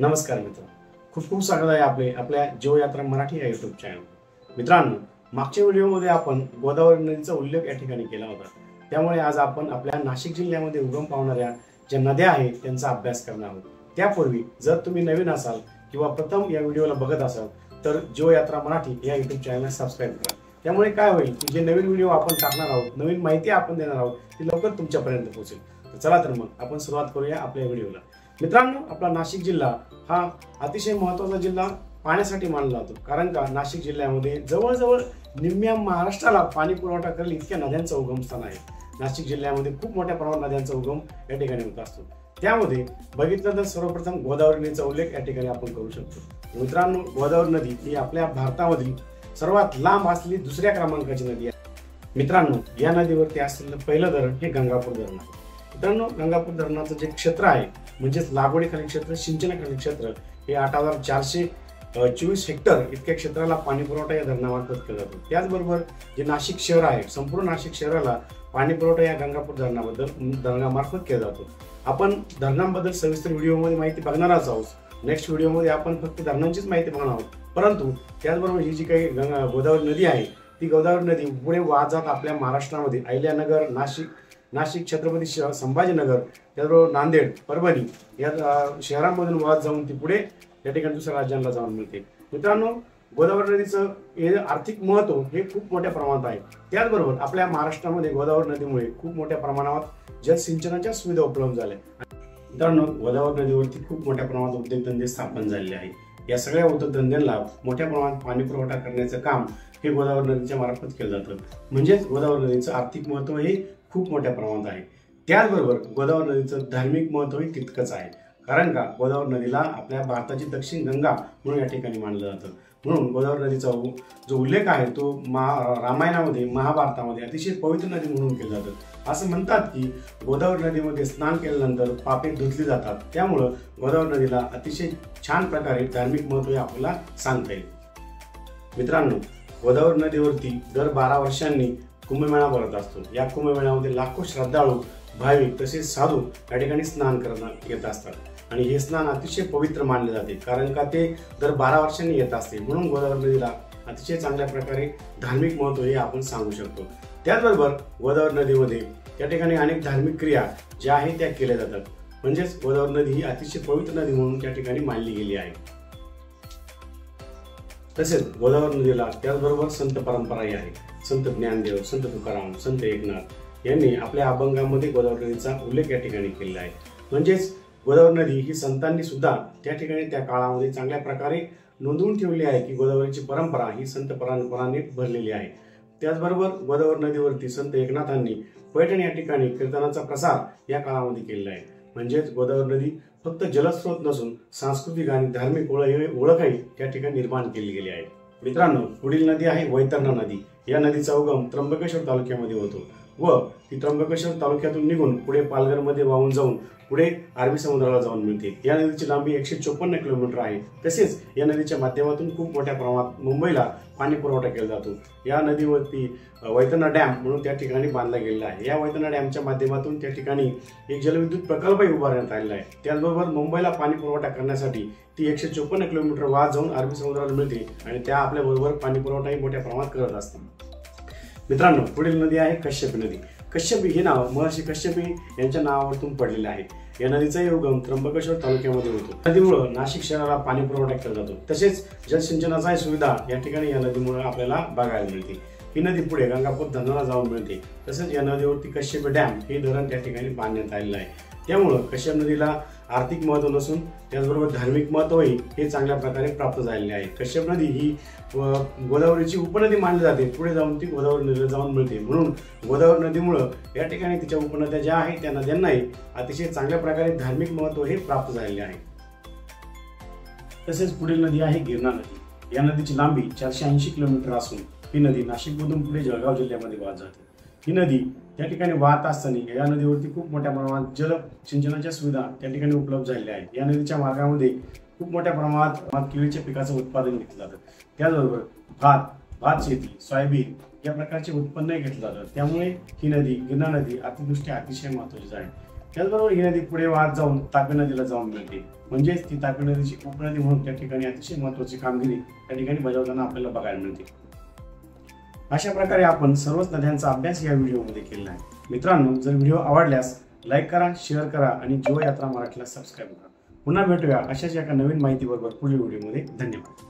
नमस्कार मित्र, खूप खूप स्वागत आहे आपल्या जीव यात्रा मराठी या यूट्यूब चॅनल. मित्रांनो, मागच्या व्हिडिओमध्ये आपण गोदावरी नदीचा उल्लेख या ठिकाणी केला होता. त्यामुळे आज आपण आपल्या नाशिक जिल्ह्यामध्ये उगम पावणाऱ्या ज्या नद्या आहेत त्यांचा अभ्यास करणार आहोत. त्यापूर्वी जर तुम्ही नवीन असाल किंवा प्रथम या व्हिडिओला बघत असाल तर जीव यात्रा मराठी या यूट्यूब चॅनलला सबस्क्राईब करा. त्यामुळे काय होईल की जे नवीन व्हिडिओ आपण टाकणार आहोत, नवीन माहिती आपण देणार आहोत ती लवकर तुमच्यापर्यंत पोहोचेल. तर चला तर मग आपण सुरुवात करूया आपल्या व्हिडिओला. मित्रांनो, आपला नाशिक जिल्हा हा अतिशय महत्त्वाचा जिल्हा पाण्यासाठी मानला जातो. कारण का नाशिक जिल्ह्यामध्ये जवळजवळ निम्म्या महाराष्ट्राला पाणी पुरवठा करेल इतक्या नद्यांचा उगमस्थान आहे. नाशिक जिल्ह्यामध्ये खूप मोठ्या प्रमाणात नद्यांचा उगम या ठिकाणी होत असतो. त्यामध्ये बघितलं तर सर्वप्रथम गोदावरी नदीचा उल्लेख या ठिकाणी आपण करू शकतो. मित्रांनो, गोदावरी नदी ही आपल्या भारतामधील सर्वात लांब असलेली दुसऱ्या क्रमांकाची नदी आहे. मित्रांनो, या नदीवरती असलेलं पहिलं धरण हे गंगापूर धरण आहे. मित्रांनो, गंगापूर धरणाचं जे क्षेत्र आहे म्हणजेच लागवडीखालील क्षेत्र, सिंचनाखालील क्षेत्र हे 8,424 हेक्टर इतक्या क्षेत्राला पाणी पुरवठा या धरणामार्फत केला जातो. त्याचबरोबर जे नाशिक शहर आहे, संपूर्ण नाशिक शहराला पाणी पुरवठा या गंगापूर धरणामार्फत केला जातो. आपण धरणांबद्दल सविस्तर व्हिडिओमध्ये माहिती बघणारच आहोत. नेक्स्ट व्हिडिओमध्ये आपण फक्त धरणांचीच माहिती बघणार आहोत. परंतु त्याचबरोबर ही जी काही गोदावरी नदी आहे ती गोदावरी नदी पुढे वाहत जात आपल्या महाराष्ट्रामध्ये अहिल्यानगर, नाशिक, छत्रपती संभाजीनगर, त्याचबरोबर नांदेड, परभणी या शहरांमधून वाहत जाऊन ती पुढे या ठिकाणी दुसऱ्या राज्यांना जाऊन मिळते. मित्रांनो, गोदावरी नदीचं हे आर्थिक महत्त्व हे खूप मोठ्या प्रमाणात आहे. त्याचबरोबर आपल्या महाराष्ट्रामध्ये गोदावरी नदीमुळे खूप मोठ्या प्रमाणात जलसिंचनाच्या सुविधा उपलब्ध झाल्या. मित्रांनो, गोदावरी नदीवरती खूप मोठ्या प्रमाणात उद्योगधंदे स्थापन झालेले आहेत. या सगळ्या उद्योगधंद्यांना मोठ्या प्रमाणात पाणी पुरवठा करण्याचं काम हे गोदावरी नदीच्या मार्फत केलं जातं. म्हणजेच गोदावरी नदीचं आर्थिक महत्त्व हे खूप मोठ्या प्रमाणात आहे. त्याचबरोबर गोदावरी नदीचं धार्मिक महत्त्वही तितकंच आहे. कारण का गोदावरी नदीला आपल्या भारताची दक्षिण गंगा म्हणून या ठिकाणी मानलं जातं. म्हणून गोदावरी नदीचा जो उल्लेख आहे तो रामायणामध्ये, महाभारतामध्ये अतिशय पवित्र नदी म्हणून केलं जातं. असं म्हणतात की गोदावरी नदीमध्ये स्नान केल्यानंतर पापे धुतली जातात. त्यामुळं गोदावरी नदीला अतिशय छान प्रकारे धार्मिक महत्त्व आपल्याला सांगता येईल. मित्रांनो, गोदावरी नदीवरती दर 12 वर्षांनी कुंभमेळा भरत असतो. या कुंभमेळ्यामध्ये लाखो श्रद्धाळू, भाविक तसेच साधू या ठिकाणी स्नान करण्यात येत असतात. आणि हे स्नान अतिशय पवित्र मानले जाते. कारण का ते दर 12 वर्षांनी येत असते. म्हणून गोदावरी नदीला अतिशय चांगल्या प्रकारे धार्मिक महत्त्व हे आपण सांगू शकतो. त्याचबरोबर गोदावरी नदीमध्ये त्या ठिकाणी अनेक धार्मिक क्रिया ज्या आहेत त्या केल्या जातात. म्हणजेच गोदावरी नदी ही अतिशय पवित्र नदी म्हणून त्या ठिकाणी मानली गेली आहे. तसेच गोदावरी नदीला त्याचबरोबर संत परंपराही आहे. संत ज्ञानदेव, संत तुकाराम, संत एकनाथ यांनी आपल्या अभंगामध्ये गोदावरी नदीचा उल्लेख या ठिकाणी केलेला आहे. म्हणजेच गोदावरी नदी ही संतांनी सुद्धा त्या ठिकाणी त्या काळामध्ये चांगल्या प्रकारे नोंदवून ठेवली आहे की गोदावरीची परंपरा ही संत परंपरांनी भरलेली आहे. त्याचबरोबर गोदावरी नदीवरती संत एकनाथांनी पैठण या ठिकाणी कीर्तनाचा प्रसार या काळामध्ये केलेला आहे. म्हणजेच गोदावरी नदी फक्त जलस्रोत नसून सांस्कृतिक आणि धार्मिक ओळखही त्या ठिकाणी निर्माण केली गेली आहे. मित्रांनो, पुढील नदी आहे वैतरणा नदी. या नदीचा उगम त्र्यंबकेश्वर तालुक्यामध्ये होतो व ती त्र्यंबकेश्वर तालुक्यातून निघून पुढे पालघरमध्ये वाहून जाऊन पुढे अरबी समुद्राला जाऊन मिळते. या नदीची लांबी 154 किलोमीटर आहे. तसेच या नदीच्या माध्यमातून खूप मोठ्या प्रमाणात मुंबईला पाणी पुरवठा केला जातो. या नदीवरती वैतरणा डॅम म्हणून त्या ठिकाणी बांधला गेलेला आहे. या वैतरणा डॅमच्या माध्यमातून त्या ठिकाणी एक जलविद्युत प्रकल्पही उभारण्यात आलेला आहे. त्याचबरोबर मुंबईला पाणी पुरवठा करण्यासाठी ती 154 किलोमीटर वाहत जाऊन अरबी समुद्राला मिळते आणि त्या आपल्या बरोबर पाणी पुरवठाही मोठ्या प्रमाणात करत असते. मित्रांनो, पुढील नदी आहे कश्यपी नदी. कश्यपी हे नाव महर्षी कश्यपी यांच्या नावावरून पडलेले आहे. या नदीचाही उगम त्र्यंबकेश्वर तालुक्यामध्ये होतो. नदीमुळे नाशिक शहराला पाणी पुरवठा केला जातो. तसेच जलसिंचनाचाही सुविधा या ठिकाणी या नदीमुळे आपल्याला बघायला मिळते. ही नदी पुढे गंगापूर धरणाला जाऊन मिळते. तसेच या नदीवरती कश्यपी डॅम हे धरण त्या ठिकाणी बांधण्यात आलेलं आहे. त्यामुळं कश्यप नदीला आर्थिक महत्त्व नसून त्याचबरोबर धार्मिक महत्त्वही हे चांगल्या प्रकारे प्राप्त झालेले आहे. कश्यप नदी ही गोदावरीची उपनदी मानली जाते. पुढे जाऊन ती गोदावरी नदीला जाऊन मिळते. म्हणून गोदावरी नदीमुळं या ठिकाणी तिच्या उपनद्या ज्या आहेत त्या नद्यांनाही अतिशय चांगल्या प्रकारे धार्मिक महत्त्व हे प्राप्त झालेले आहे. तसेच पुढील नदी आहे गिरणा नदी. या नदीची लांबी 480 किलोमीटर असून ही नदी नाशिकमधून पुढे जळगाव जिल्ह्यामध्ये वाहत जाते. ही नदी त्या ठिकाणी वाहत असताना या नदीवरती खूप मोठ्या प्रमाणात जल सिंचनाच्या सुविधा त्या ठिकाणी उपलब्ध झालेल्या आहेत. या नदीच्या मार्गामध्ये खूप मोठ्या प्रमाणात केळीच्या पिकाचं उत्पादन घेतलं जातं. त्याचबरोबर भात शेती, सोयाबीन या प्रकारचे उत्पन्नही घेतलं जातं. त्यामुळे ही नदी गिरणा नदी अतिदृष्ट्या अतिशय महत्त्वाची आहे. त्याचबरोबर ही नदी पुढे वाहत जाऊन तापी नदीला जाऊन मिळते, म्हणजेच ती तापी नदीची उपनदी म्हणून त्या ठिकाणी अतिशय महत्त्वाची कामगिरी त्या ठिकाणी बजावताना आपल्याला बघायला मिळते। अशा प्रकारे आपण सर्वच नद्यांचा अभ्यास या व्हिडिओमध्ये केला आहे। मित्रांनो, जर व्हिडिओ आवडल्यास लाईक करा, शेअर करा आणि जीव यात्रा मराठीला सबस्क्राईब करा। पुन्हा भेटूया अशाच एका नवीन माहिती बरोबर पुढील व्हिडिओमध्ये। धन्यवाद।